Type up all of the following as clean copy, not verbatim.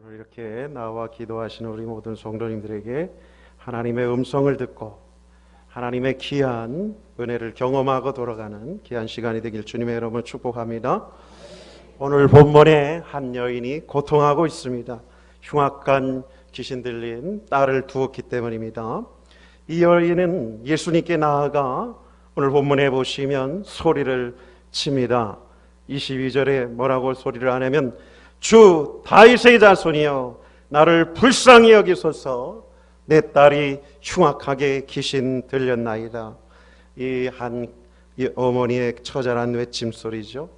오늘 이렇게 나와 기도하시는 우리 모든 성도님들에게 하나님의 음성을 듣고 하나님의 귀한 은혜를 경험하고 돌아가는 귀한 시간이 되길 주님의 이름으로 축복합니다. 오늘 본문에 한 여인이 고통하고 있습니다. 흉악한 귀신 들린 딸을 두었기 때문입니다. 이 여인은 예수님께 나아가 오늘 본문에 보시면 소리를 칩니다. 22절에 뭐라고 소리를 하냐면 주 다윗의 자손이여 나를 불쌍히 여기소서 내 딸이 흉악하게 귀신 들렸나이다. 이 어머니의 처절한 외침소리죠.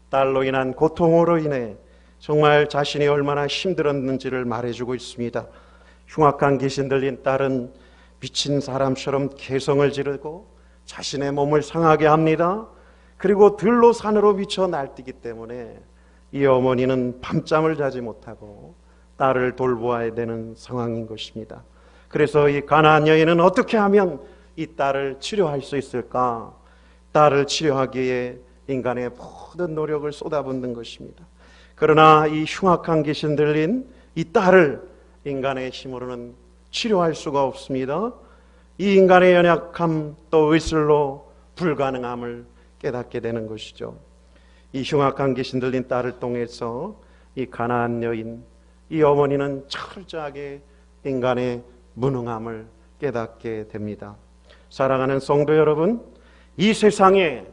딸로 인한 고통으로 인해 정말 자신이 얼마나 힘들었는지를 말해주고 있습니다. 흉악한 귀신 들린 딸은 미친 사람처럼 개성을 지르고 자신의 몸을 상하게 합니다. 그리고 들로 산으로 미쳐 날뛰기 때문에 이 어머니는 밤잠을 자지 못하고 딸을 돌보아야 되는 상황인 것입니다. 그래서 이 가나안 여인은 어떻게 하면 이 딸을 치료할 수 있을까? 딸을 치료하기에 인간의 모든 노력을 쏟아붓는 것입니다. 그러나 이 흉악한 귀신 들린 이 딸을 인간의 힘으로는 치료할 수가 없습니다. 이 인간의 연약함 또 의술로 불가능함을 깨닫게 되는 것이죠. 이 흉악한 귀신 들린 딸을 통해서 이 가나안 여인, 이 어머니는 철저하게 인간의 무능함을 깨닫게 됩니다. 사랑하는 성도 여러분, 이 세상에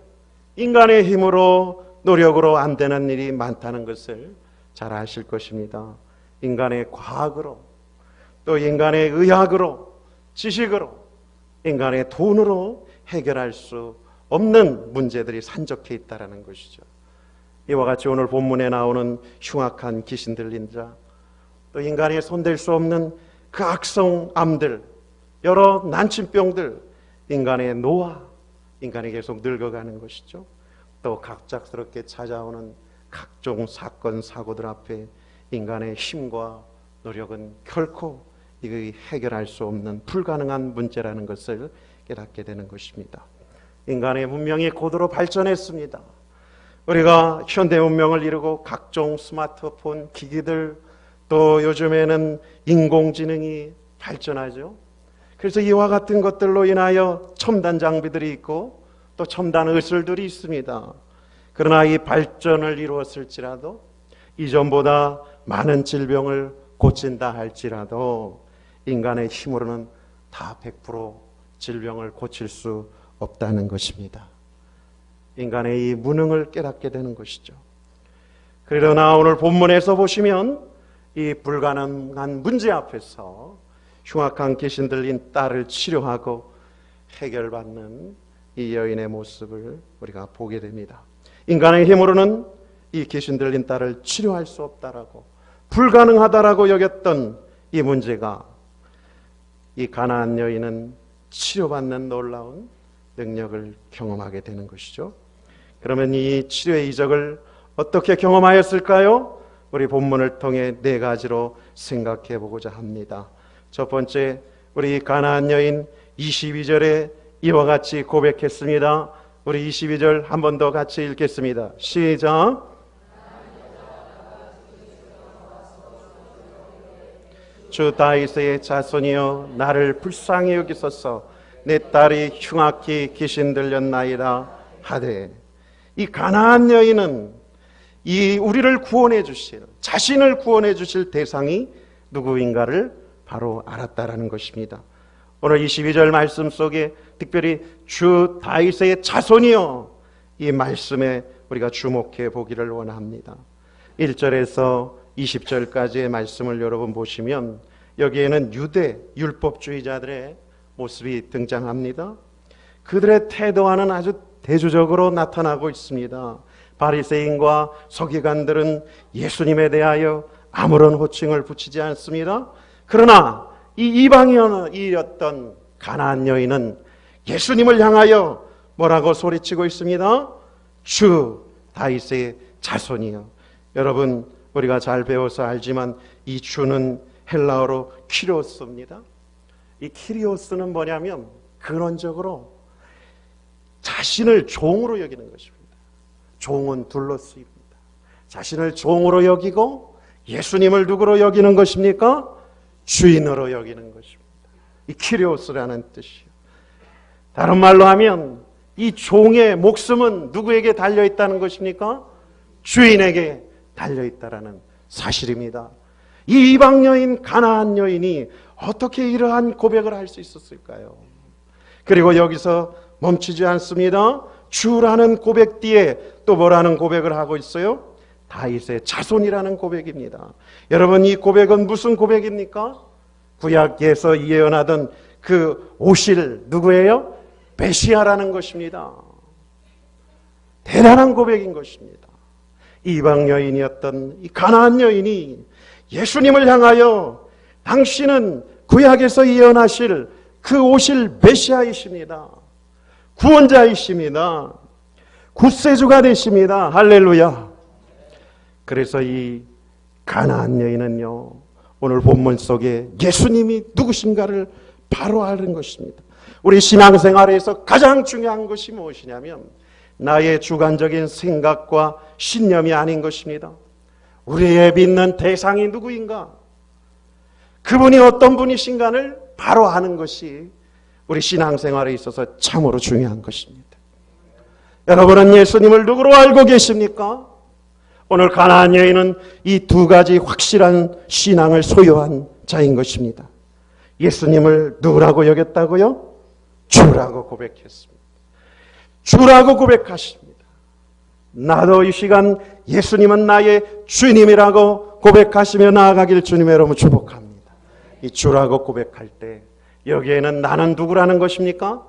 인간의 힘으로 노력으로 안 되는 일이 많다는 것을 잘 아실 것입니다. 인간의 과학으로 또 인간의 의학으로 지식으로 인간의 돈으로 해결할 수 없는 문제들이 산적해 있다는 것이죠. 이와 같이 오늘 본문에 나오는 흉악한 귀신 들린 자, 또 인간이 손댈 수 없는 그 악성암들, 여러 난치병들, 인간의 노화, 인간이 계속 늙어가는 것이죠. 또 갑작스럽게 찾아오는 각종 사건, 사고들 앞에 인간의 힘과 노력은 결코 이거 해결할 수 없는 불가능한 문제라는 것을 깨닫게 되는 것입니다. 인간의 문명이 고도로 발전했습니다. 우리가 현대 문명을 이루고 각종 스마트폰, 기기들, 또 요즘에는 인공지능이 발전하죠. 그래서 이와 같은 것들로 인하여 첨단 장비들이 있고 또 첨단 의술들이 있습니다. 그러나 이 발전을 이루었을지라도 이전보다 많은 질병을 고친다 할지라도 인간의 힘으로는 다 100% 질병을 고칠 수 없다는 것입니다. 인간의 이 무능을 깨닫게 되는 것이죠. 그러나 오늘 본문에서 보시면 이 불가능한 문제 앞에서 흉악한 귀신 들린 딸을 치료하고 해결받는 이 여인의 모습을 우리가 보게 됩니다. 인간의 힘으로는 이 귀신 들린 딸을 치료할 수 없다라고, 불가능하다라고 여겼던 이 문제가 이 가나안 여인은 치료받는 놀라운 능력을 경험하게 되는 것이죠. 그러면 이 치료의 이적을 어떻게 경험하였을까요? 우리 본문을 통해 네 가지로 생각해 보고자 합니다. 첫 번째, 우리 가나안 여인 22절에 이와 같이 고백했습니다. 우리 22절 한 번 더 같이 읽겠습니다. 시작. 주 다윗의 자손이여 나를 불쌍히 여기소서 내 딸이 흉악히 귀신 들렸나이다 하되, 이 가나안 여인은 이 우리를 구원해 주실, 자신을 구원해 주실 대상이 누구인가를 바로 알았다라는 것입니다. 오늘 22절 말씀 속에 특별히 주 다윗의 자손이여, 이 말씀에 우리가 주목해 보기를 원합니다. 1절에서 20절까지의 말씀을 여러분 보시면 여기에는 유대 율법주의자들의 모습이 등장합니다. 그들의 태도와는 아주 대조적으로 나타나고 있습니다. 바리새인과 서기관들은 예수님에 대하여 아무런 호칭을 붙이지 않습니다. 그러나 이 이방인이었던 가나안 여인은 예수님을 향하여 뭐라고 소리치고 있습니다? 주 다윗의 자손이요. 여러분, 우리가 잘 배워서 알지만 이 주는 헬라어로 키리오스입니다. 이 키리오스는 뭐냐면 근원적으로 자신을 종으로 여기는 것입니다. 종은 둘로 쓰입니다. 자신을 종으로 여기고 예수님을 누구로 여기는 것입니까? 주인으로 여기는 것입니다. 이 키리오스라는 뜻이요. 다른 말로 하면 이 종의 목숨은 누구에게 달려있다는 것입니까? 주인에게 달려있다라는 사실입니다. 이 이방 여인, 가나안 여인이 어떻게 이러한 고백을 할 수 있었을까요? 그리고 여기서 멈추지 않습니다. 주라는 고백 뒤에 또 뭐라는 고백을 하고 있어요? 다윗의 자손이라는 고백입니다. 여러분, 이 고백은 무슨 고백입니까? 구약에서 예언하던 그 오실 누구예요? 메시아라는 것입니다. 대단한 고백인 것입니다. 이방 여인이었던 이 가나안 여인이 예수님을 향하여 당신은 구약에서 예언하실 그 오실 메시아이십니다. 구원자이십니다. 구세주가 되십니다. 할렐루야. 그래서 이 가나안 여인은요, 오늘 본문 속에 예수님이 누구신가를 바로 아는 것입니다. 우리 신앙생활에서 가장 중요한 것이 무엇이냐면 나의 주관적인 생각과 신념이 아닌 것입니다. 우리의 믿는 대상이 누구인가? 그분이 어떤 분이신가를 바로 아는 것이 우리 신앙생활에 있어서 참으로 중요한 것입니다. 여러분은 예수님을 누구로 알고 계십니까? 오늘 가나안 여인은 이 두 가지 확실한 신앙을 소유한 자인 것입니다. 예수님을 누구라고 여겼다고요? 주라고 고백했습니다. 주라고 고백하십니다. 나도 이 시간 예수님은 나의 주님이라고 고백하시며 나아가길 주님의 이름으로 축복합니다. 이 주라고 고백할 때 여기에는 나는 누구라는 것입니까?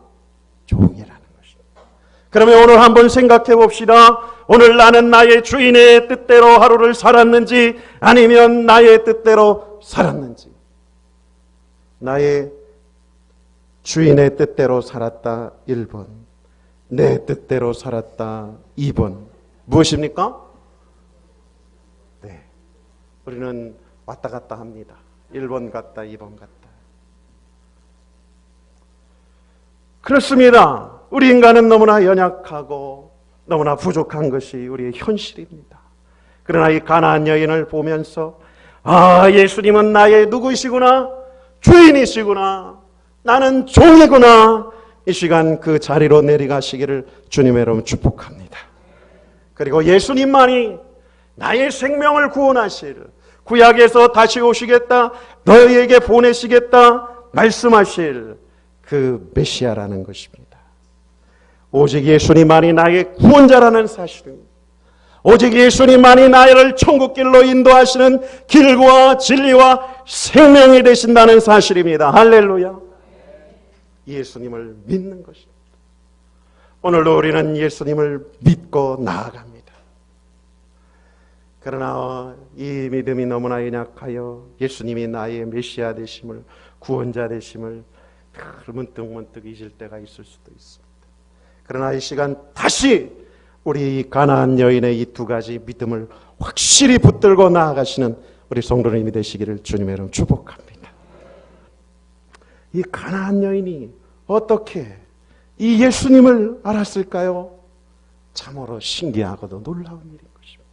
종이라는 것입니다. 그러면 오늘 한번 생각해 봅시다. 오늘 나는 나의 주인의 뜻대로 하루를 살았는지 아니면 나의 뜻대로 살았는지. 나의 주인의 뜻대로 살았다 1번, 내 뜻대로 살았다 2번. 무엇입니까? 네, 우리는 왔다 갔다 합니다. 1번 갔다 2번 갔다. 그렇습니다. 우리 인간은 너무나 연약하고 너무나 부족한 것이 우리의 현실입니다. 그러나 이 가나안 여인을 보면서 예수님은 나의 누구이시구나, 주인이시구나, 나는 종이구나, 이 시간 그 자리로 내려가시기를 주님의 이름으로 축복합니다. 그리고 예수님만이 나의 생명을 구원하실, 구약에서 다시 오시겠다, 너희에게 보내시겠다 말씀하실 그 메시아라는 것입니다. 오직 예수님만이 나의 구원자라는 사실입니다. 오직 예수님만이 나를 천국길로 인도하시는 길과 진리와 생명이 되신다는 사실입니다. 할렐루야. 예수님을 믿는 것입니다. 오늘도 우리는 예수님을 믿고 나아갑니다. 그러나 이 믿음이 너무나 연약하여 예수님이 나의 메시아 되심을, 구원자 되심을 문득문득 잊을 때가 있을 수도 있습니다. 그러나 이 시간 다시 우리 가나안 여인의 이 두 가지 믿음을 확실히 붙들고 나아가시는 우리 성도님이 되시기를 주님의 이름으로 축복합니다. 이 가나안 여인이 어떻게 이 예수님을 알았을까요? 참으로 신기하고도 놀라운 일인 것입니다.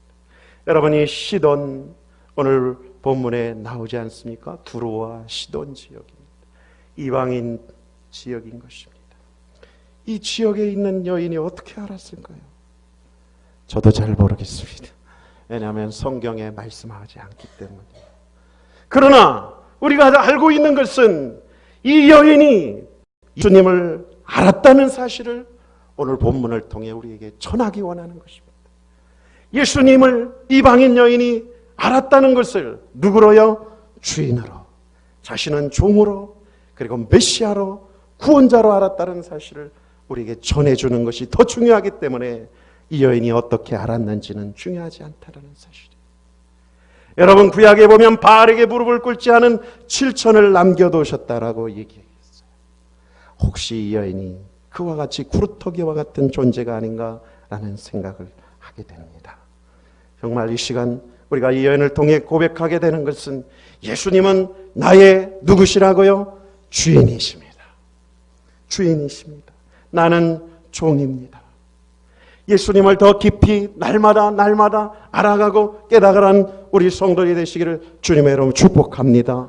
여러분이 시돈, 오늘 본문에 나오지 않습니까? 두로와 시돈 지역입니다. 이방인 지역인 것입니다. 이 지역에 있는 여인이 어떻게 알았을까요? 저도 잘 모르겠습니다. 왜냐하면 성경에 말씀하지 않기 때문에. 그러나 우리가 알고 있는 것은 이 여인이 예수님을 알았다는 사실을 오늘 본문을 통해 우리에게 전하기 원하는 것입니다. 예수님을 이방인 여인이 알았다는 것을 누구로요? 주인으로, 자신은 종으로, 그리고 메시아로, 구원자로 알았다는 사실을 우리에게 전해주는 것이 더 중요하기 때문에 이 여인이 어떻게 알았는지는 중요하지 않다는 사실이에요. 여러분, 구약에 보면 바알에게 무릎을 꿇지 않은 7천을 남겨두셨다라고 얘기했어요. 혹시 이 여인이 그와 같이 구루터기와 같은 존재가 아닌가라는 생각을 하게 됩니다. 정말 이 시간 우리가 이 여인을 통해 고백하게 되는 것은 예수님은 나의 누구시라고요? 주인이십니다. 주인이십니다. 나는 종입니다. 예수님을 더 깊이 날마다 알아가고 깨달아가는 우리 성도들이 되시기를 주님의 이름으로 축복합니다.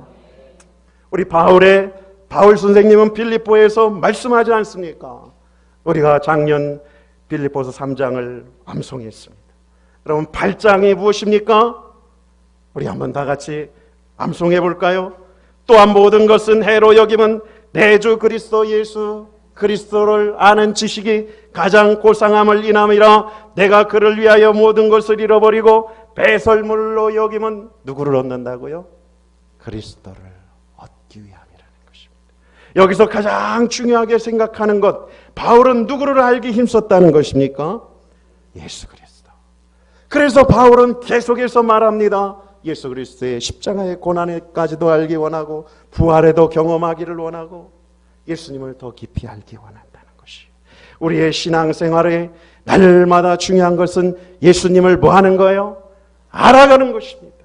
우리 바울 선생님은 빌립보에서 말씀하지 않습니까? 우리가 작년 빌립보서 3장을 암송했습니다. 여러분 8장이 무엇입니까? 우리 한번 다 같이 암송해 볼까요? 또한 모든 것은 해로 여김은 내 주 그리스도 예수 그리스도를 아는 지식이 가장 고상함을 인함이라. 내가 그를 위하여 모든 것을 잃어버리고 배설물로 여김은 누구를 얻는다고요? 그리스도를 얻기 위함이라는 것입니다. 여기서 가장 중요하게 생각하는 것, 바울은 누구를 알기 힘썼다는 것입니까? 예수 그리스도. 그래서 바울은 계속해서 말합니다. 예수 그리스도의 십자가의 고난에까지도 알기 원하고 부활에도 경험하기를 원하고 예수님을 더 깊이 알기 원한다는 것이, 우리의 신앙생활에 날마다 중요한 것은 예수님을 뭐 하는 거예요? 알아가는 것입니다.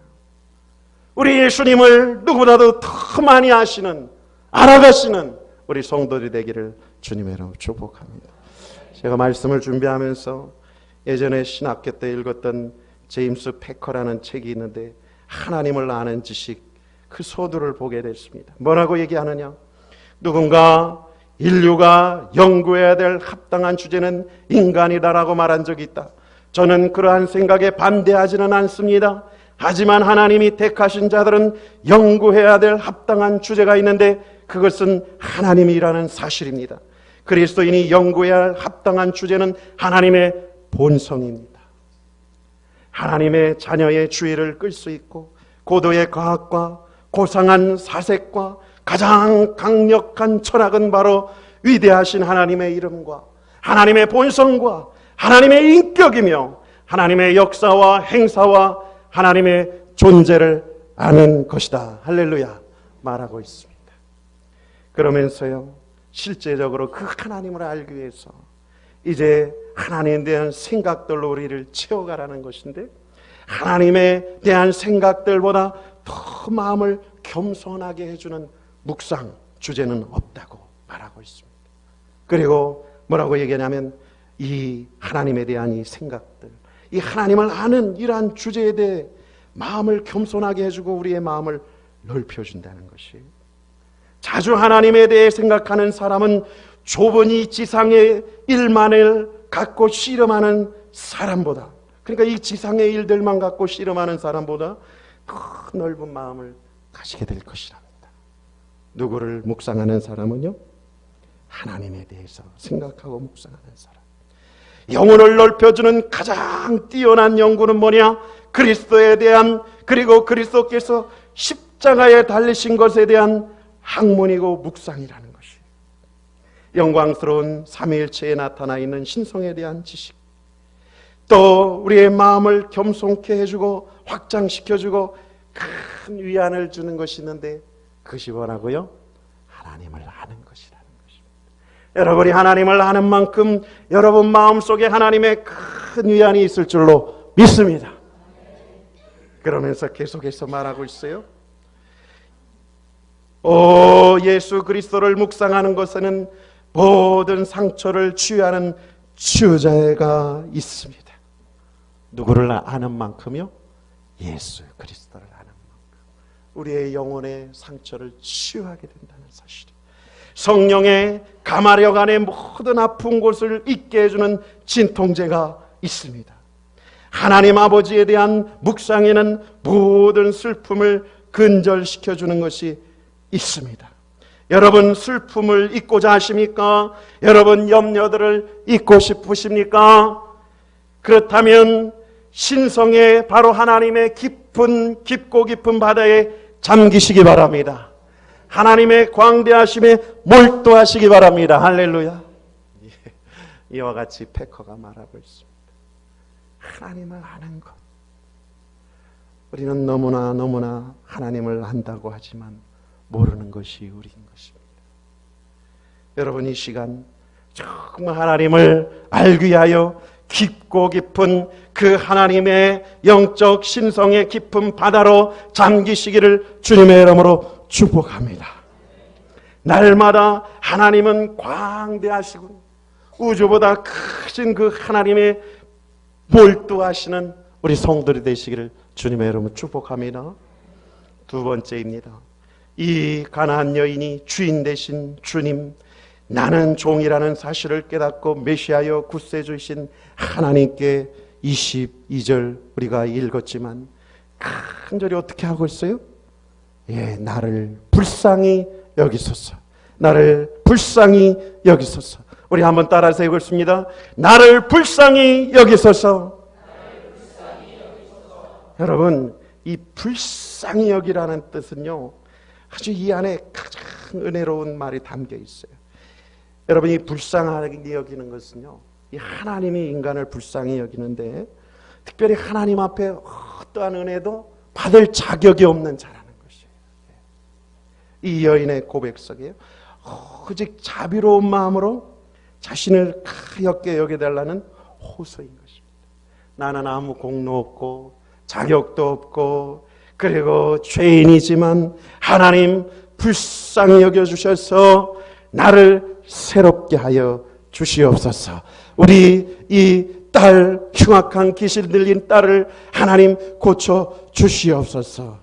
우리 예수님을 누구보다도 더 많이 아시는, 알아가시는 우리 성도들이 되기를 주님의 이름으로 축복합니다. 제가 말씀을 준비하면서 예전에 신학교 때 읽었던 제임스 패커라는 책이 있는데 하나님을 아는 지식, 그 소두를 보게 됐습니다. 뭐라고 얘기하느냐? 누군가 인류가 연구해야 될 합당한 주제는 인간이다라고 말한 적이 있다. 저는 그러한 생각에 반대하지는 않습니다. 하지만 하나님이 택하신 자들은 연구해야 될 합당한 주제가 있는데 그것은 하나님이라는 사실입니다. 그리스도인이 연구해야 할 합당한 주제는 하나님의 본성입니다. 하나님의 자녀의 주의를 끌 수 있고 고도의 과학과 고상한 사색과 가장 강력한 철학은 바로 위대하신 하나님의 이름과 하나님의 본성과 하나님의 인격이며 하나님의 역사와 행사와 하나님의 존재를 아는 것이다. 할렐루야 말하고 있습니다. 그러면서요, 실제적으로 그 하나님을 알기 위해서 이제 하나님에 대한 생각들로 우리를 채워가라는 것인데, 하나님에 대한 생각들보다 더 마음을 겸손하게 해주는 묵상 주제는 없다고 말하고 있습니다. 그리고 뭐라고 얘기하냐면 이 하나님에 대한 이 생각들, 이 하나님을 아는 이러한 주제에 대해 마음을 겸손하게 해주고 우리의 마음을 넓혀준다는 것이, 자주 하나님에 대해 생각하는 사람은 좁은 이 지상의 일만을 갖고 씨름하는 사람보다, 그러니까 이 지상의 일들만 갖고 씨름하는 사람보다 더 넓은 마음을 가지게 될 것이랍니다. 누구를 묵상하는 사람은요? 하나님에 대해서 생각하고 묵상하는 사람. 영혼을 넓혀주는 가장 뛰어난 연구는 뭐냐? 그리스도에 대한, 그리고 그리스도께서 십자가에 달리신 것에 대한 학문이고 묵상이라는 것이, 영광스러운 삼위일체에 나타나 있는 신성에 대한 지식, 또 우리의 마음을 겸손케 해주고 확장시켜주고 큰 위안을 주는 것이 있는데 그것이 뭐라고요? 하나님을 아는 것이라는 것입니다. 여러분이 하나님을 아는 만큼 여러분 마음속에 하나님의 큰 위안이 있을 줄로 믿습니다. 그러면서 계속해서 말하고 있어요. 오, 예수 그리스도를 묵상하는 것에는 모든 상처를 치유하는 치유자가 있습니다. 누구를 아는 만큼요? 예수 그리스도를 아는 만큼 우리의 영혼의 상처를 치유하게 된다는 사실. 성령의 가마력 안에 모든 아픈 곳을 잊게 해주는 진통제가 있습니다. 하나님 아버지에 대한 묵상에는 모든 슬픔을 근절시켜주는 것이 있습니다. 여러분 슬픔을 잊고자 하십니까? 여러분 염려들을 잊고 싶으십니까? 그렇다면 신성의 바로 하나님의 깊고 깊은 바다에 잠기시기 바랍니다. 하나님의 광대하심에 몰두하시기 바랍니다. 할렐루야. 이와 같이 패커가 말하고 있습니다. 하나님을 아는 것. 우리는 너무나 하나님을 안다고 하지만 모르는 것이 우리인 것입니다. 여러분 이 시간 정말 하나님을 알기 위하여 깊고 깊은 그 하나님의 영적 신성의 깊은 바다로 잠기시기를 주님의 이름으로 축복합니다. 날마다 하나님은 광대하시고 우주보다 크신 그 하나님의 몰두하시는 우리 성도들이 되시기를 주님의 이름으로 축복합니다. 두 번째입니다. 이 가나안 여인이 주인 되신 주님, 나는 종이라는 사실을 깨닫고 메시아여 구세주이신 하나님께 22절 우리가 읽었지만 간절히 어떻게 하고 있어요? 나를 불쌍히 여기소서. 나를 불쌍히 여기소서. 우리 한번 따라서 읽겠습니다. 나를 불쌍히 여기소서. 여러분, 이 불쌍히 여기라는 뜻은요, 아주 이 안에 가장 은혜로운 말이 담겨 있어요. 여러분, 이 불쌍하게 여기는 것은요, 이 하나님이 인간을 불쌍히 여기는데, 특별히 하나님 앞에 어떠한 은혜도 받을 자격이 없는 자라는 것이에요. 이 여인의 고백 속에 오직 자비로운 마음으로 자신을 가볍게 여겨달라는 호소인 것입니다. 나는 아무 공로 없고 자격도 없고 그리고 죄인이지만 하나님 불쌍히 여겨주셔서 나를 새롭게 하여 주시옵소서. 우리 이 딸, 흉악한 귀신 들린 딸을 하나님 고쳐 주시옵소서.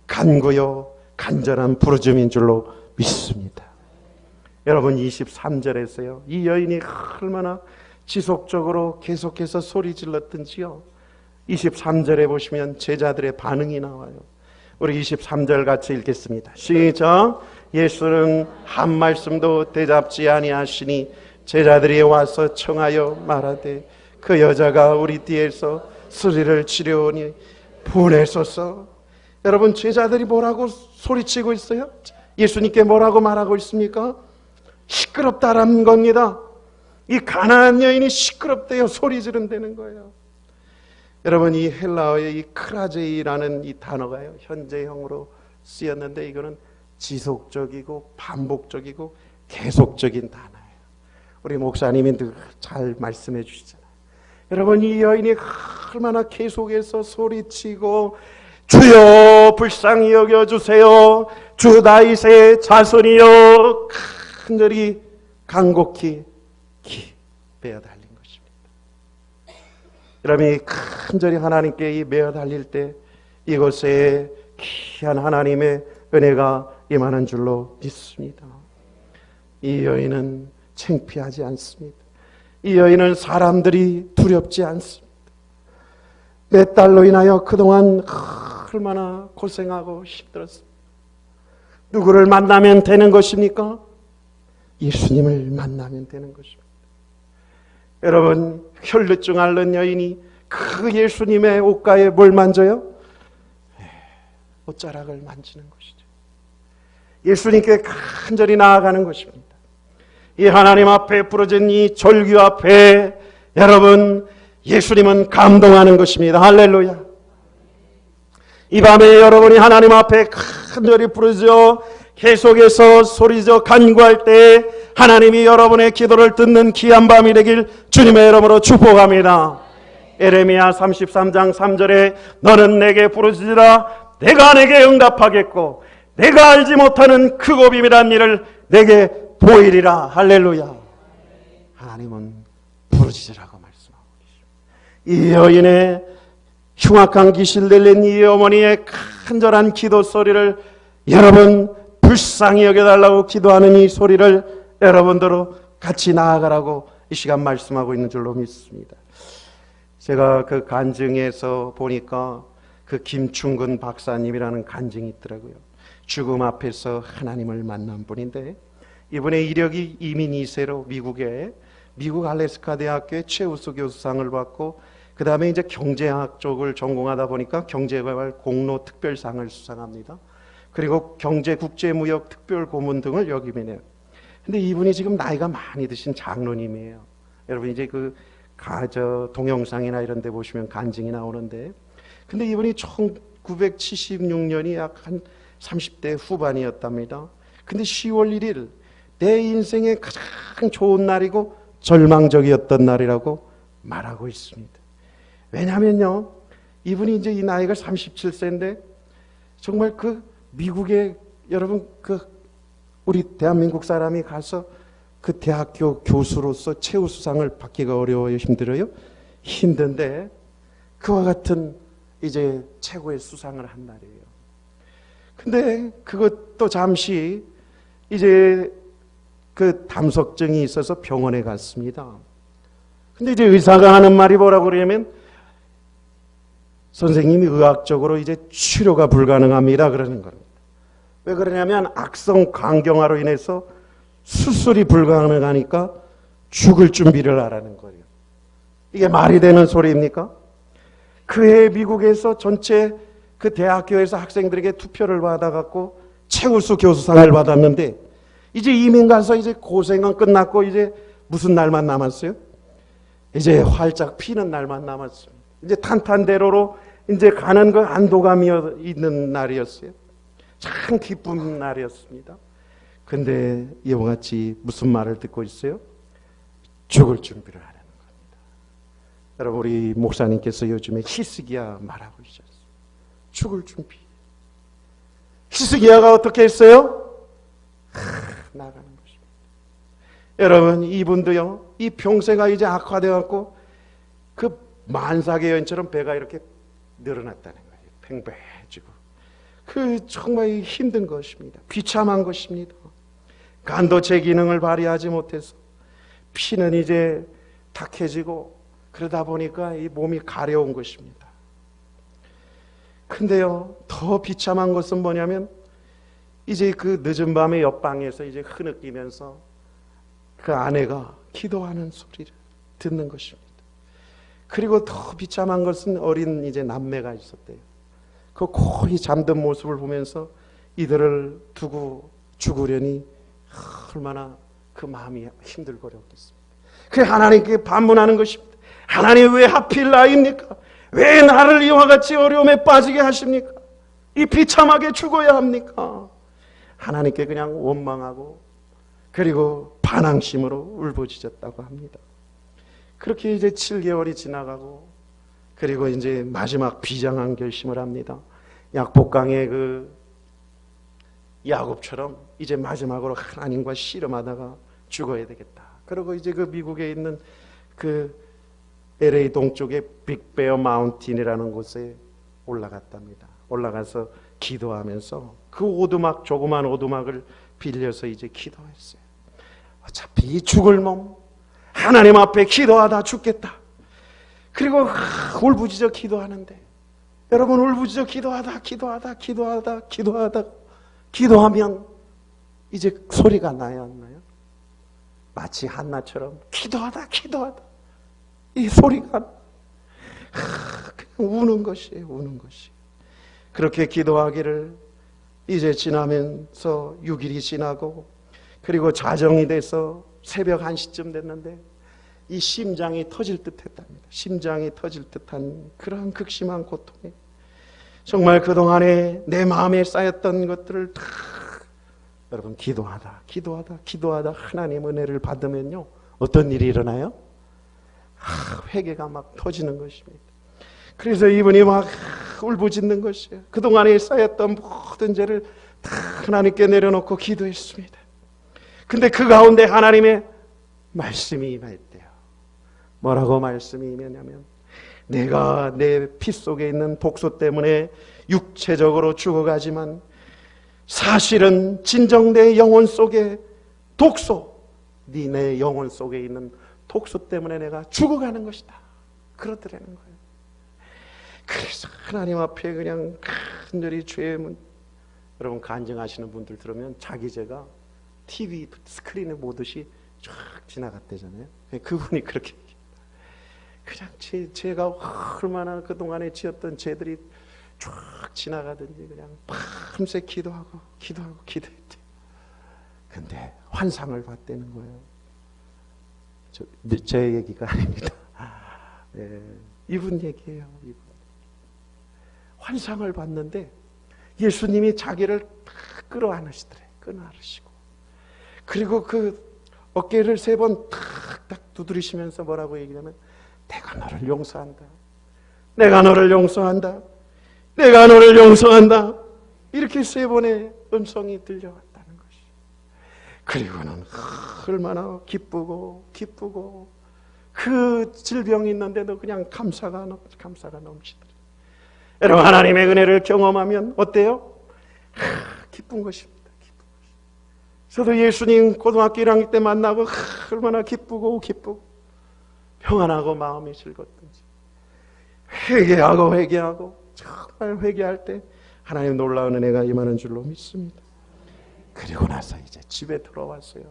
간구요 간절한 부르짖음인 줄로 믿습니다. 여러분, 23절에서요 이 여인이 얼마나 지속적으로 계속해서 소리 질렀던지요, 23절에 보시면 제자들의 반응이 나와요. 우리 23절 같이 읽겠습니다. 시작. 예수는 한 말씀도 대답지 아니하시니 제자들이 와서 청하여 말하되 그 여자가 우리 뒤에서 수리를 치려오니 보내소서. 여러분, 제자들이 뭐라고 소리치고 있어요? 예수님께 뭐라고 말하고 있습니까? 시끄럽다라는 겁니다. 이 가나안 여인이 시끄럽대요. 소리 지른다는 거예요. 여러분, 이 헬라어의 이 크라제이라는 이 단어가요, 현재형으로 쓰였는데 이거는 지속적이고 반복적이고 계속적인 단어예요. 우리 목사님이 늘 잘 말씀해 주시잖아요. 여러분, 이 여인이 얼마나 계속해서 소리치고 주여 불쌍히 여겨주세요, 주 다윗의 자손이여 간절히 간곡히 베어 달린 것입니다. 여러분이 간절히 하나님께 이 메어 달릴 때 이곳에 귀한 하나님의 은혜가 임하는 줄로 믿습니다. 이 여인은 창피하지 않습니다. 이 여인은 사람들이 두렵지 않습니다. 내 딸로 인하여 그동안 얼마나 고생하고 힘들었습니다. 누구를 만나면 되는 것입니까? 예수님을 만나면 되는 것입니다. 여러분, 혈루증 앓는 여인이 그 예수님의 옷가에 뭘 만져요? 옷자락을 만지는 것이죠. 예수님께 간절히 나아가는 것입니다. 이 하나님 앞에 부러진 이 절규 앞에 여러분, 예수님은 감동하는 것입니다. 할렐루야. 이 밤에 여러분이 하나님 앞에 간절히 부르짖어 계속해서 소리져 간구할 때 하나님이 여러분의 기도를 듣는 귀한 밤이 되길 주님의 이름으로 축복합니다. 에레미야 33장 3절에 너는 내게 부르짖으라 내가 내게 응답하겠고 내가 알지 못하는 크고 비밀한 일을 내게 보이리라. 할렐루야. 하나님은 부르짖으라고 말씀하고 계십니다. 이 여인의 흉악한 귀신 들린 이 어머니의 간절한 기도 소리를 여러분 불쌍히 여겨달라고 기도하는 이 소리를 여러분들로 같이 나아가라고 이 시간 말씀하고 있는 줄로 믿습니다. 제가 그 간증에서 보니까 그 김충근 박사님이라는 간증이 있더라고요. 죽음 앞에서 하나님을 만난 분인데 이분의 이력이 이민 2세로 미국 알래스카 대학교의 최우수 교수상을 받고 그 다음에 이제 경제학 쪽을 전공하다 보니까 경제개발 공로 특별상을 수상합니다. 그리고 경제국제무역 특별고문 등을 역임해요. 근데 이분이 지금 나이가 많이 드신 장로님이에요. 여러분 이제 그 동영상이나 이런 데 보시면 간증이 나오는데, 근데 이분이 1976년이 약 한 30대 후반이었답니다. 근데 10월 1일 내 인생의 가장 좋은 날이고 절망적이었던 날이라고 말하고 있습니다. 왜냐면요, 이분이 이제 이 나이가 37세인데 정말 그 미국에 여러분 그 우리 대한민국 사람이 가서 그 대학교 교수로서 최우수상을 받기가 어려워요? 힘들어요? 힘든데 그와 같은 이제 최고의 수상을 한 날이에요. 근데 그것도 잠시 이제 그 담석증이 있어서 병원에 갔습니다. 근데 이제 의사가 하는 말이 뭐라고 그러냐면 선생님이 의학적으로 이제 치료가 불가능합니다 그러는 겁니다. 왜 그러냐면 악성 강경화로 인해서 수술이 불가능하니까 죽을 준비를 하라는 거예요. 이게 말이 되는 소리입니까? 그해 미국에서 전체 그 대학교에서 학생들에게 투표를 받아갖고 최우수 교수상을 받았는데 이제 이민 가서 이제 고생은 끝났고 이제 무슨 날만 남았어요? 이제 활짝 피는 날만 남았습니다. 이제 탄탄대로로 이제 가는 그 안도감이 있는 날이었어요. 참 기쁜 날이었습니다. 근데 이와 같이 무슨 말을 듣고 있어요? 죽을 준비를 하라는 겁니다. 여러분 우리 목사님께서 요즘에 히스기야 말하고 계셨어요. 죽을 준비. 히스기야가 어떻게 했어요? 나가는 것입니다. 여러분 이분도요. 이 병세가 이제 악화되어 갖고 그 만삭의 여인처럼 배가 이렇게 늘어났다는 거예요. 팽배해지고. 그 정말 힘든 것입니다. 비참한 것입니다. 간도 제 기능을 발휘하지 못해서 피는 이제 탁해지고 그러다 보니까 이 몸이 가려운 것입니다. 근데요, 더 비참한 것은 뭐냐면 이제 그 늦은 밤에 옆방에서 이제 흐느끼면서 그 아내가 기도하는 소리를 듣는 것입니다. 그리고 더 비참한 것은 어린 이제 남매가 있었대요. 그 거의 잠든 모습을 보면서 이들을 두고 죽으려니 얼마나 그 마음이 힘들거렸겠습니까? 그 하나님께 반문하는 것입니다. 하나님 왜 하필 나입니까? 왜 나를 이와 같이 어려움에 빠지게 하십니까? 이 비참하게 죽어야 합니까? 하나님께 그냥 원망하고 그리고 반항심으로 울부짖었다고 합니다. 그렇게 이제 7개월이 지나가고 그리고 이제 마지막 비장한 결심을 합니다. 약복강의 그 야곱처럼 이제 마지막으로 하나님과 씨름하다가 죽어야 되겠다. 그리고 이제 그 미국에 있는 그 LA 동쪽의 빅베어 마운틴이라는 곳에 올라갔답니다. 올라가서 기도하면서 그 오두막, 조그만 오두막을 빌려서 이제 기도했어요. 어차피 이 죽을 몸 하나님 앞에 기도하다 죽겠다. 그리고 울부짖어 기도하는데 여러분 울부짖어 기도하면 이제 소리가 나요 안 나요? 마치 한나처럼 기도하다 이 소리가 우는 것이에요. 우는 것이. 그렇게 기도하기를 이제 지나면서 6일이 지나고 그리고 자정이 돼서 새벽 1시쯤 됐는데 이 심장이 터질 듯 했답니다. 심장이 터질 듯한 그러한 극심한 고통에 정말 그동안에 내 마음에 쌓였던 것들을 다 여러분 기도하다 하나님 은혜를 받으면요 어떤 일이 일어나요? 회개가 막 터지는 것입니다. 그래서 이분이 막 울부짖는 것이에요. 그동안에 쌓였던 모든 죄를 다 하나님께 내려놓고 기도했습니다. 근데 그 가운데 하나님의 말씀이 임했대요. 뭐라고 말씀이 임했냐면 내가 내 피 속에 있는 독소 때문에 육체적으로 죽어가지만 사실은 진정 내 영혼 속에 독소, 내 영혼 속에 있는 독소 때문에 내가 죽어가는 것이다. 그러더라는 거예요. 그래서 하나님 앞에 그냥 간절히 죄의 문, 여러분 간증하시는 분들 들으면 자기 죄가 TV 스크린에 보듯이 쫙 지나갔대잖아요. 그분이 그렇게 그냥 제가 얼마나 그동안에 지었던 죄들이 쫙 지나가든지 그냥 밤새 기도하고 기도했대. 근데 환상을 봤다는 거예요. 제 얘기가 아닙니다. 네, 이분 얘기예요. 이분. 환상을 봤는데 예수님이 자기를 끌어안으시더래. 끌어안으시고 그리고 그 어깨를 3번 탁탁 두드리시면서 뭐라고 얘기하면 내가 너를 용서한다. 내가 너를 용서한다. 내가 너를 용서한다. 이렇게 3번의 음성이 들려왔다는 것이. 그리고는 얼마나 기쁘고 그 질병이 있는데도 그냥 감사가 넘치더라. 여러분, 하나님의 은혜를 경험하면 어때요? 기쁜 것입니다. 저도 예수님 고등학교 1학년 때 만나고 얼마나 기쁘고 평안하고 마음이 즐겁던지. 회개하고 정말 회개할 때 하나님 놀라운 은혜가 임하는 줄로 믿습니다. 그리고 나서 이제 집에 들어왔어요.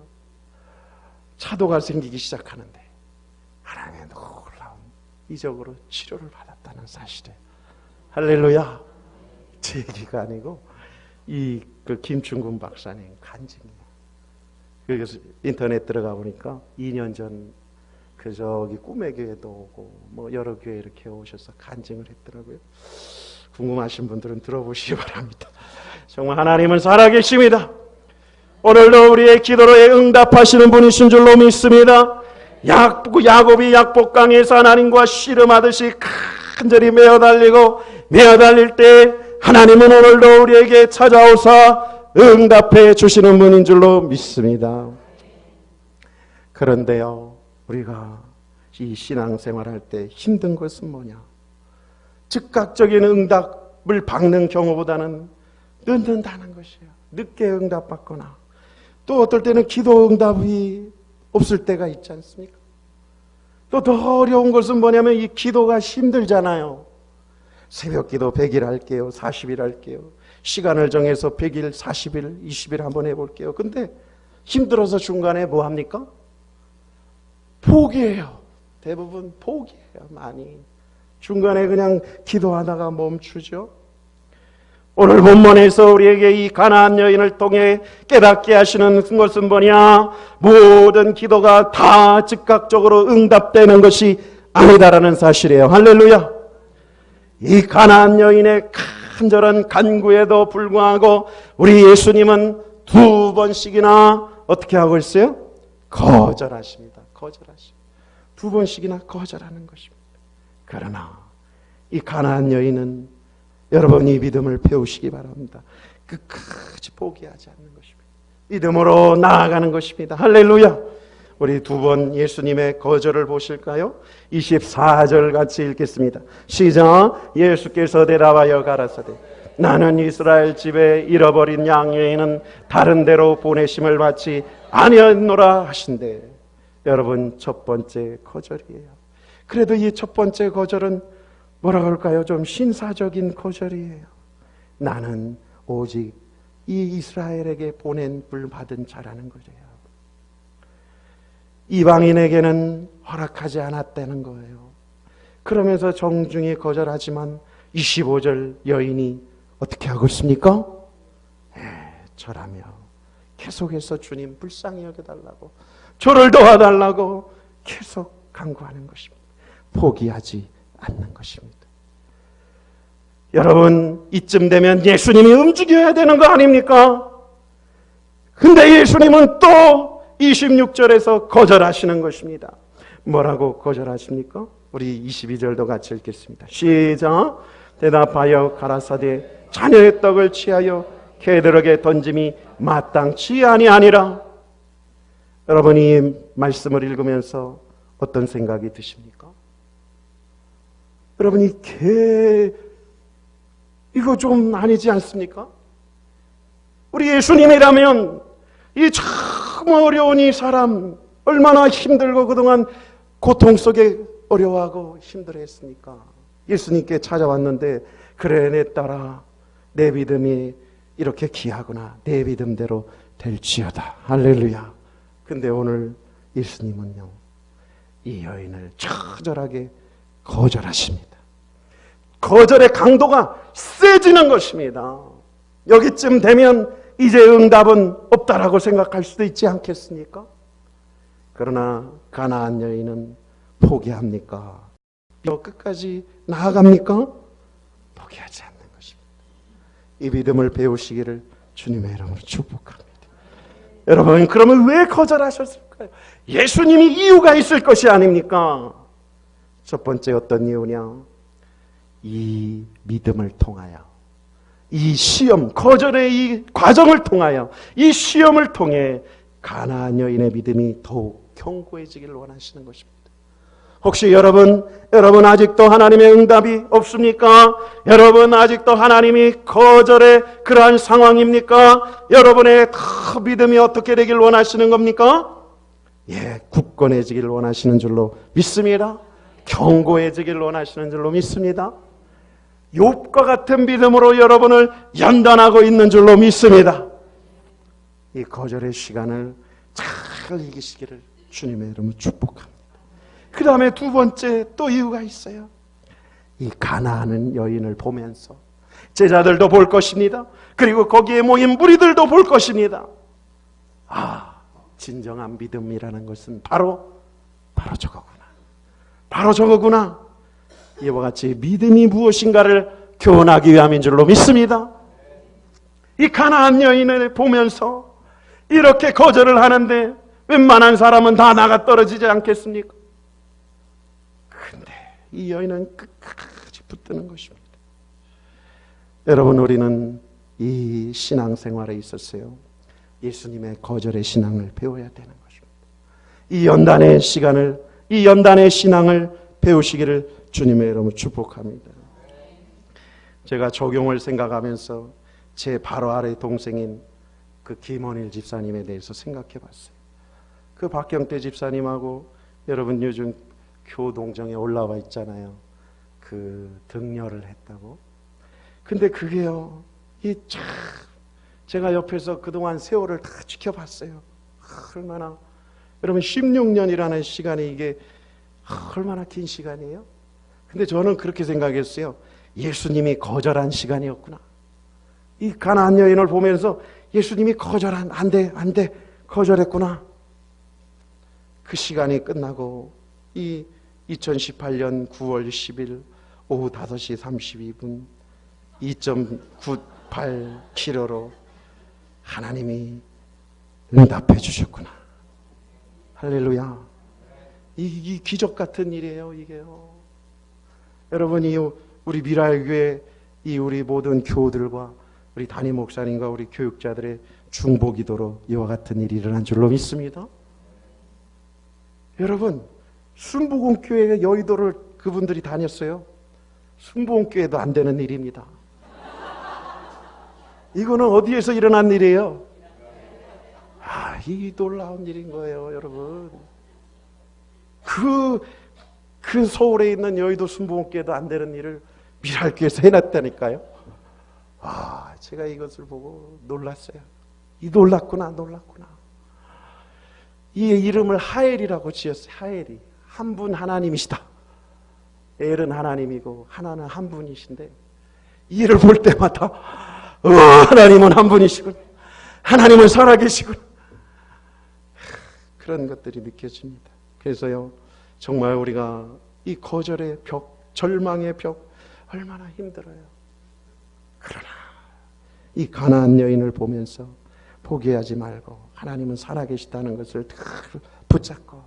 차도가 생기기 시작하는데 하나님의 놀라운 이적으로 치료를 받았다는 사실에 할렐루야. 제 얘기가 아니고 그 김충근 박사님 간증이에요. 그래서 인터넷 들어가 보니까 2년 전 저기 꿈의 교회도 오고 뭐 여러 교회 이렇게 오셔서 간증을 했더라고요. 궁금하신 분들은 들어보시기 바랍니다. 정말 하나님은 살아계십니다. 오늘도 우리의 기도에 응답하시는 분이신 줄로 믿습니다. 야곱이 약복강에서 하나님과 씨름하듯이 간절히 메어 달릴 때 하나님은 오늘도 우리에게 찾아오사 응답해 주시는 분인 줄로 믿습니다. 그런데요, 우리가 이 신앙생활할 때 힘든 것은 뭐냐? 즉각적인 응답을 받는 경우보다는 늦는다는 것이에요. 늦게 응답받거나 또 어떨 때는 기도 응답이 없을 때가 있지 않습니까? 또 더 어려운 것은 뭐냐면 이 기도가 힘들잖아요. 새벽 기도 100일 할게요. 40일 할게요. 시간을 정해서 100일, 40일, 20일 한번 해볼게요. 근데 힘들어서 중간에 뭐 합니까? 포기해요. 대부분 포기해요. 많이. 중간에 그냥 기도하다가 멈추죠. 오늘 본문에서 우리에게 이 가나안 여인을 통해 깨닫게 하시는 것은 뭐냐? 모든 기도가 다 즉각적으로 응답되는 것이 아니다라는 사실이에요. 할렐루야. 이 가나안 여인의 간절한 간구에도 불구하고 우리 예수님은 2번씩이나 어떻게 하고 있어요? 거절하십니다. 2번씩이나 거절하는 것입니다. 그러나 이 가나안 여인은 여러분이 믿음을 배우시기 바랍니다. 끝까지 포기하지 않는 것입니다. 믿음으로 나아가는 것입니다. 할렐루야. 우리 2번 예수님의 거절을 보실까요? 24절 같이 읽겠습니다. 시작. 예수께서 대답하여 가라사대 나는 이스라엘 집에 잃어버린 양 외에는 다른 데로 보내심을 받지 아니하노라 하신대. 여러분, 첫 번째 거절이에요. 그래도 이 첫 번째 거절은 뭐라 그럴까요? 좀 신사적인 거절이에요. 나는 오직 이 이스라엘에게 보낸 불 받은 자라는 거예요. 이방인에게는 허락하지 않았다는 거예요. 그러면서 정중히 거절하지만 25절 여인이 어떻게 하고 있습니까? 절하며 계속해서 주님 불쌍히 여겨달라고, 저를 도와달라고 계속 간구하는 것입니다. 포기하지 않는 것입니다. 여러분, 이쯤 되면 예수님이 움직여야 되는 거 아닙니까? 근데 예수님은 또 26절에서 거절하시는 것입니다. 뭐라고 거절하십니까? 우리 22절도 같이 읽겠습니다. 시작. 대답하여 가라사대 자녀의 떡을 취하여 개들에게 던짐이 마땅치 아니하니라. 여러분이 말씀을 읽으면서 어떤 생각이 드십니까? 여러분이 이거 좀 아니지 않습니까? 우리 예수님이라면 이 참 어려운 이 사람 얼마나 힘들고 그동안 고통 속에 어려워하고 힘들어했습니까? 예수님께 찾아왔는데 그래 내 딸아 내 믿음이 이렇게 귀하구나. 내 믿음대로 될지어다. 할렐루야. 근데 오늘 예수님은요 이 여인을 처절하게 거절하십니다. 거절의 강도가 세지는 것입니다. 여기쯤 되면 이제 응답은 없다라고 생각할 수도 있지 않겠습니까? 그러나 가나안 여인은 포기합니까? 끝까지 나아갑니까? 포기하지 않는 것입니다. 이 믿음을 배우시기를 주님의 이름으로 축복합니다. 여러분, 그러면 왜 거절하셨을까요? 예수님이 이유가 있을 것이 아닙니까? 첫 번째 어떤 이유냐? 이 믿음을 통하여, 이 시험, 거절의 이 과정을 통하여, 이 시험을 통해 가나안 여인의 믿음이 더욱 견고해지기를 원하시는 것입니다. 혹시 여러분 아직도 하나님의 응답이 없습니까? 여러분 아직도 하나님이 거절의 그러한 상황입니까? 여러분의 믿음이 어떻게 되길 원하시는 겁니까? 예, 굳건해지기를 원하시는 줄로 믿습니다. 견고해지기를 원하시는 줄로 믿습니다. 욥과 같은 믿음으로 여러분을 연단하고 있는 줄로 믿습니다. 이 거절의 시간을 잘 이기시기를 주님의 이름으로 축복합니다. 그 다음에 두 번째 또 이유가 있어요. 이 가나안 여인을 보면서 제자들도 볼 것입니다. 그리고 거기에 모인 무리들도 볼 것입니다. 아, 진정한 믿음이라는 것은 바로 저거구나. 바로 저거구나. 이와 같이 믿음이 무엇인가를 교훈하기 위함인 줄로 믿습니다. 이 가나안 여인을 보면서 이렇게 거절을 하는데 웬만한 사람은 다 나가 떨어지지 않겠습니까? 근데 이 여인은 끝까지 붙드는 것입니다. 여러분, 우리는 이 신앙생활에 있었어요. 예수님의 거절의 신앙을 배워야 되는 것입니다. 이 연단의 신앙을 배우시기를 주님의 이름으로 축복합니다. 제가 적용을 생각하면서 제 바로 아래 동생인 그 김원일 집사님에 대해서 생각해 봤어요. 그 박경태 집사님하고 여러분 요즘 교동정에 올라와 있잖아요. 그 등려를 했다고. 근데 그게요, 제가 옆에서 그동안 세월을 다 지켜봤어요. 얼마나, 여러분 16년이라는 시간이 이게 얼마나 긴 시간이에요? 근데 저는 그렇게 생각했어요. 예수님이 거절한 시간이었구나. 이 가나안 여인을 보면서 예수님이 안 돼, 거절했구나. 그 시간이 끝나고 이 2018년 9월 10일 오후 5시 32분 2.98km로 하나님이 응답해 주셨구나. 할렐루야. 이 기적 같은 일이에요, 이게요. 여러분이 우리 미랄교회 이 우리 모든 교우들과 우리 담임 목사님과 우리 교육자들의 중보기도로 이와 같은 일이 일어난 줄로 믿습니다. 여러분, 순복음교회 여의도를 그분들이 다녔어요. 순복음교회도 안 되는 일입니다. 이거는 어디에서 일어난 일이에요? 이 놀라운 일인 거예요, 여러분. 그 서울에 있는 여의도 순복음교회도 안 되는 일을 미랄교회에서 해놨다니까요. 제가 이것을 보고 놀랐어요. 놀랐구나. 이 이름을 하엘이라고 지었어요. 하엘이. 한 분 하나님이시다. 엘은 하나님이고 하나는 한 분이신데, 이 일을 볼 때마다 하나님은 한 분이시군, 하나님은 살아계시군, 그런 것들이 느껴집니다. 그래서요, 정말 우리가 이 거절의 벽, 절망의 벽 얼마나 힘들어요. 그러나 이 가나안 여인을 보면서 포기하지 말고 하나님은 살아계시다는 것을 붙잡고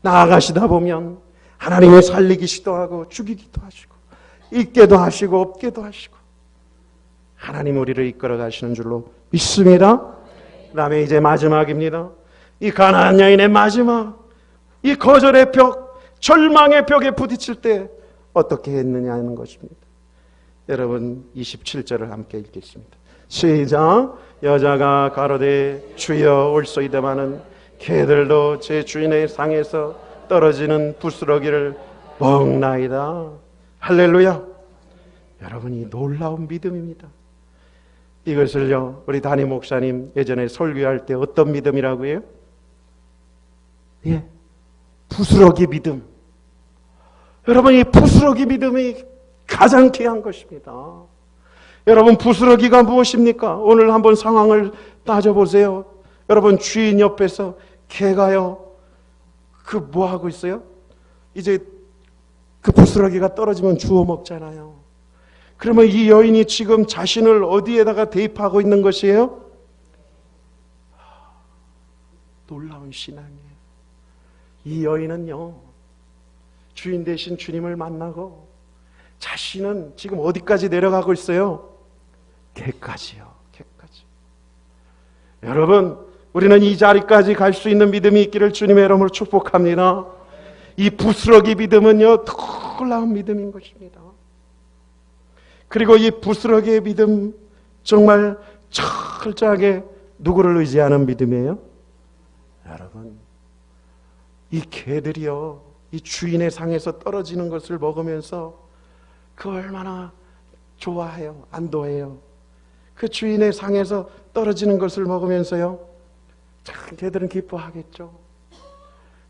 나아가시다 보면 하나님의 살리기시도 하고 죽이기도 하시고 있게도 하시고 없게도 하시고 하나님 우리를 이끌어 가시는 줄로 믿습니다. 그 다음에 이제 마지막입니다. 이 가나안 여인의 마지막, 이 거절의 벽, 절망의 벽에 부딪힐 때 어떻게 했느냐는 것입니다. 여러분 27절을 함께 읽겠습니다. 시작. 여자가 가로되 주여 올소이다마는 개들도 제 주인의 상에서 떨어지는 부스러기를 먹나이다. 할렐루야. 여러분, 이 놀라운 믿음입니다. 이것을요, 우리 담임 목사님 예전에 설교할 때 어떤 믿음이라고 해요? 예, 부스러기 믿음. 여러분, 이 부스러기 믿음이 가장 귀한 것입니다. 여러분, 부스러기가 무엇입니까? 오늘 한번 상황을 따져보세요. 여러분, 주인 옆에서 개가요, 뭐 하고 있어요? 이제 그 부스러기가 떨어지면 주워 먹잖아요. 그러면 이 여인이 지금 자신을 어디에다가 대입하고 있는 것이에요? 놀라운 신앙이에요. 이 여인은요, 주인 대신 주님을 만나고 자신은 지금 어디까지 내려가고 있어요? 개까지요. 개까지. 여러분, 우리는 이 자리까지 갈 수 있는 믿음이 있기를 주님의 이름으로 축복합니다. 이 부스러기 믿음은요, 놀라운 믿음인 것입니다. 그리고 이 부스러기의 믿음, 정말 철저하게 누구를 의지하는 믿음이에요? 여러분, 이 개들이요, 이 주인의 상에서 떨어지는 것을 먹으면서 그 얼마나 좋아해요, 안도해요. 그 주인의 상에서 떨어지는 것을 먹으면서요, 참 개들은 기뻐하겠죠.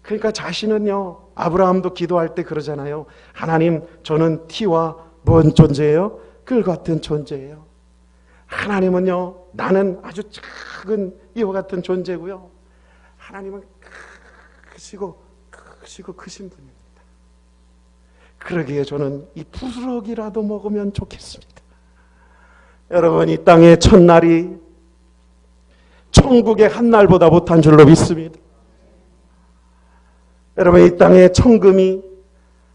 그러니까 자신은요, 아브라함도 기도할 때 그러잖아요. 하나님, 저는 티와 뭔 존재예요? 꿀 같은 존재예요. 하나님은요, 나는 아주 작은 이와 같은 존재고요, 하나님은 크시고 크신 분입니다. 그러기에 저는 이 부스러기라도 먹으면 좋겠습니다. 여러분, 이 땅의 첫날이 천국의 한 날보다 못한 줄로 믿습니다. 여러분, 이 땅의 천금이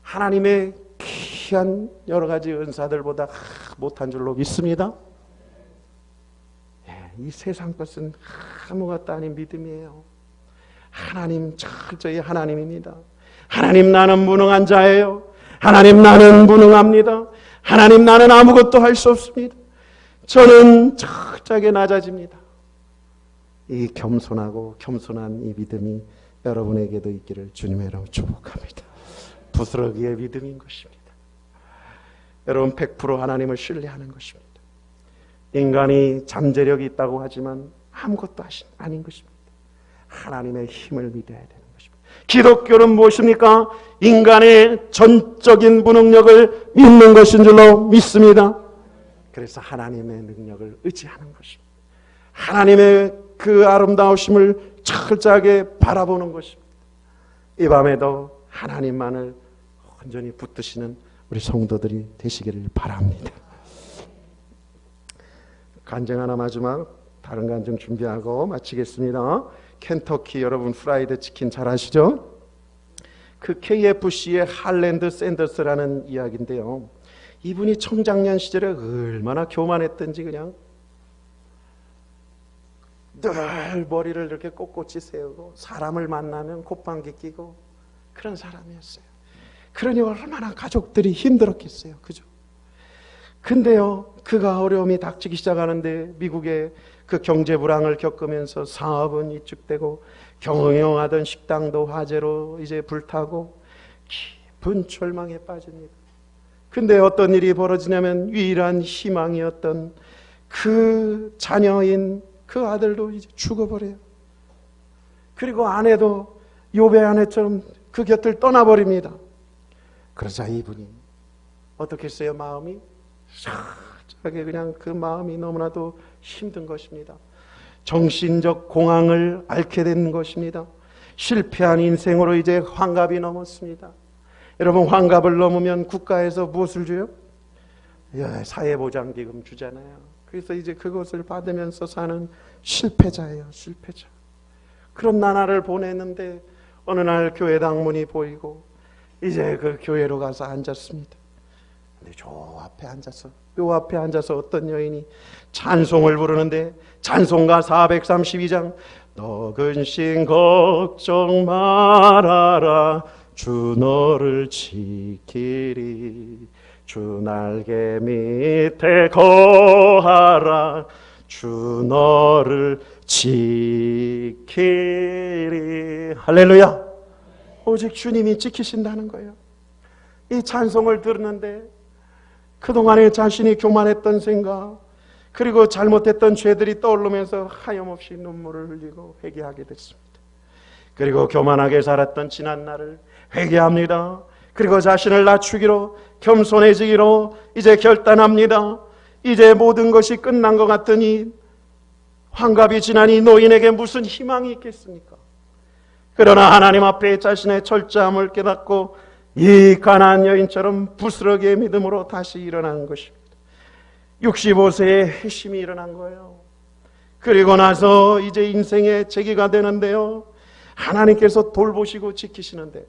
하나님의 귀한 여러 가지 은사들보다 못한 줄로 믿습니다. 이 세상 것은 아무것도 아닌 믿음이에요. 하나님, 철저히 하나님입니다. 하나님, 나는 무능한 자예요. 하나님, 나는 무능합니다. 하나님, 나는 아무것도 할 수 없습니다. 저는 철저하게 낮아집니다. 이 겸손하고 겸손한 이 믿음이 여러분에게도 있기를 주님의 이름으로 축복합니다. 부스러기의 믿음인 것입니다. 여러분, 100% 하나님을 신뢰하는 것입니다. 인간이 잠재력이 있다고 하지만 아무것도 아닌 것입니다. 하나님의 힘을 믿어야 되는 것입니다. 기독교는 무엇입니까? 인간의 전적인 무능력을 믿는 것인 줄로 믿습니다. 그래서 하나님의 능력을 의지하는 것입니다. 하나님의 그 아름다우심을 철저하게 바라보는 것입니다. 이 밤에도 하나님만을 온전히 붙드시는 우리 성도들이 되시기를 바랍니다. 간증 하나 마지막, 다른 간증 준비하고 마치겠습니다. 켄터키, 여러분 프라이드 치킨 잘 아시죠? 그 KFC의 할랜드 샌더스라는 이야기인데요, 이분이 청장년 시절에 얼마나 교만했던지 그냥 늘 머리를 이렇게 꼿꼿이 세우고 사람을 만나면 콧방귀 끼고 그런 사람이었어요. 그러니 얼마나 가족들이 힘들었겠어요. 그죠? 근데요, 그가 어려움이 닥치기 시작하는데 미국의 그 경제 불황을 겪으면서 사업은 위축되고 경영하던 식당도 화재로 이제 불타고 깊은 절망에 빠집니다. 근데 어떤 일이 벌어지냐면 유일한 희망이었던 그 자녀인 그 아들도 이제 죽어버려요. 그리고 아내도 욥의 아내처럼 그 곁을 떠나버립니다. 그러자 이분이 어떻게 했어요? 마음이 싹하게 그냥 그 마음이 너무나도 힘든 것입니다. 정신적 공황을 앓게 된 것입니다. 실패한 인생으로 이제 환갑이 넘었습니다. 여러분, 환갑을 넘으면 국가에서 무엇을 줘요? 사회보장기금 주잖아요. 그래서 이제 그것을 받으면서 사는 실패자예요. 실패자. 그런 나날을 보냈는데 어느 날 교회당 문이 보이고 이제 그 교회로 가서 앉았습니다. 근데 요 앞에 앉아서 어떤 여인이 찬송을 부르는데, 찬송가 432장, 너 근심 걱정 말아라, 주 너를 지키리, 주 날개 밑에 거하라, 주 너를 지키리. 할렐루야. 오직 주님이 지키신다는 거예요. 이 찬송을 들었는데 그동안에 자신이 교만했던 생각, 그리고 잘못했던 죄들이 떠오르면서 하염없이 눈물을 흘리고 회개하게 됐습니다. 그리고 교만하게 살았던 지난 날을 회개합니다. 그리고 자신을 낮추기로, 겸손해지기로 이제 결단합니다. 이제 모든 것이 끝난 것 같으니 환갑이 지난 이 노인에게 무슨 희망이 있겠습니까? 그러나 하나님 앞에 자신의 철저함을 깨닫고 이 가나안 여인처럼 부스러기의 믿음으로 다시 일어난 것입니다. 65세에 회심이 일어난 거예요. 그리고 나서 이제 인생의 재기가 되는데요, 하나님께서 돌보시고 지키시는데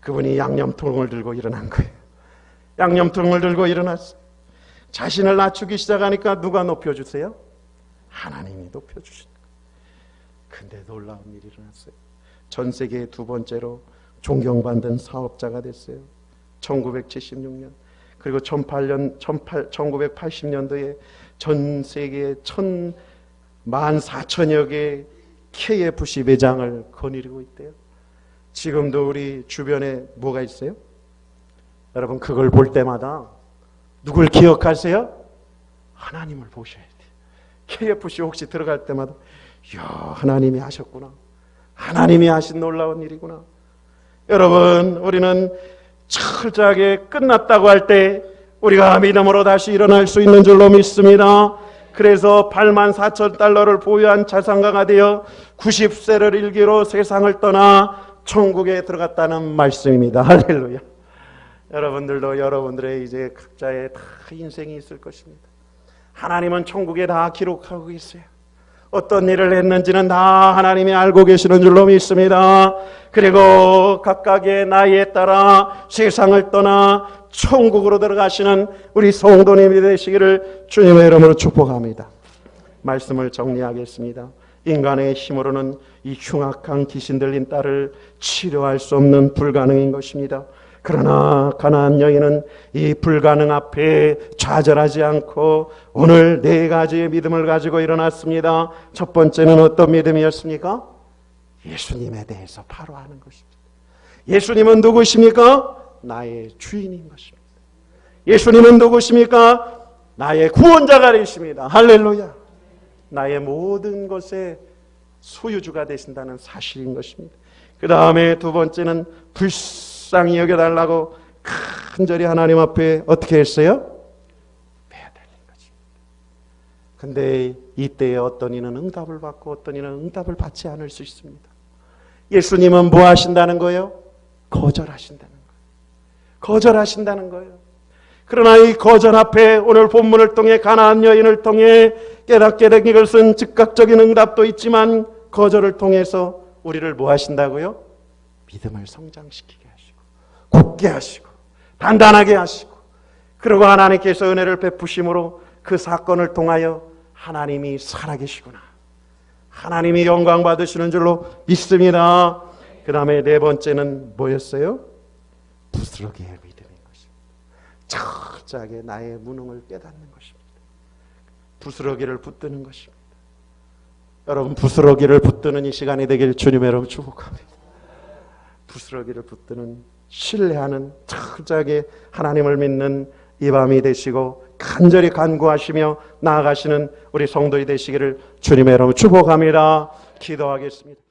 그분이 양념통을 들고 일어난 거예요. 양념통을 들고 일어났어요. 자신을 낮추기 시작하니까 누가 높여주세요? 하나님이 높여주시는 거예요. 근데 놀라운 일이 일어났어요. 전 세계 두 번째로 존경받는 사업자가 됐어요. 1976년. 그리고 1980년도에 전 세계 14,000여 개의 KFC 매장을 거느리고 있대요. 지금도 우리 주변에 뭐가 있어요? 여러분 그걸 볼 때마다 누굴 기억하세요? 하나님을 보셔야 돼요. KFC 혹시 들어갈 때마다 이야, 하나님이 하셨구나. 하나님이 하신 놀라운 일이구나. 여러분 우리는 철저하게 끝났다고 할 때 우리가 믿음으로 다시 일어날 수 있는 줄로 믿습니다. 그래서 84,000달러를 보유한 자산가가 되어 90세를 일기로 세상을 떠나 천국에 들어갔다는 말씀입니다. 할렐루야. 여러분들도 여러분들의 이제 각자의 다 인생이 있을 것입니다. 하나님은 천국에 다 기록하고 계세요. 어떤 일을 했는지는 다 하나님이 알고 계시는 줄로 믿습니다. 그리고 각각의 나이에 따라 세상을 떠나 천국으로 들어가시는 우리 성도님이 되시기를 주님의 이름으로 축복합니다. 말씀을 정리하겠습니다. 인간의 힘으로는 이 흉악한 귀신 들린 딸을 치료할 수 없는 불가능인 것입니다. 그러나 가나안 여인은 이 불가능 앞에 좌절하지 않고 오늘 4가지의 믿음을 가지고 일어났습니다. 첫 번째는 어떤 믿음이었습니까? 예수님에 대해서 바로 아는 것입니다. 예수님은 누구십니까? 나의 주인인 것입니다. 예수님은 누구십니까? 나의 구원자가 되십니다. 할렐루야. 나의 모든 것의 소유주가 되신다는 사실인 것입니다. 그 다음에 두 번째는 불쌍히 여겨달라고 간절히 하나님 앞에 어떻게 했어요? 매달린 것입니다. 근데 이때에 어떤 이는 응답을 받고 어떤 이는 응답을 받지 않을 수 있습니다. 예수님은 뭐 하신다는 거예요? 거절하신다는 거예요. 거절하신다는 거예요. 그러나 이 거절 앞에 오늘 본문을 통해 가나안 여인을 통해 깨닫게 된 이것은 즉각적인 응답도 있지만 거절을 통해서 우리를 뭐 하신다고요? 믿음을 성장시키게 하시고 굳게 하시고 단단하게 하시고 그리고 하나님께서 은혜를 베푸심으로 그 사건을 통하여 하나님이 살아계시구나. 하나님이 영광 받으시는 줄로 믿습니다. 그 다음에 4번째는 뭐였어요? 부스러기의 믿음인 것입니다. 철저하게 나의 무능을 깨닫는 것입니다. 부스러기를 붙드는 것입니다. 여러분 부스러기를 붙드는 이 시간이 되길 주님의 이름으로 축복합니다. 부스러기를 붙드는 신뢰하는 철저하게 하나님을 믿는 이 밤이 되시고 간절히 간구하시며 나아가시는 우리 성도이 되시기를 주님의 이름으로 축복합니다. 기도하겠습니다.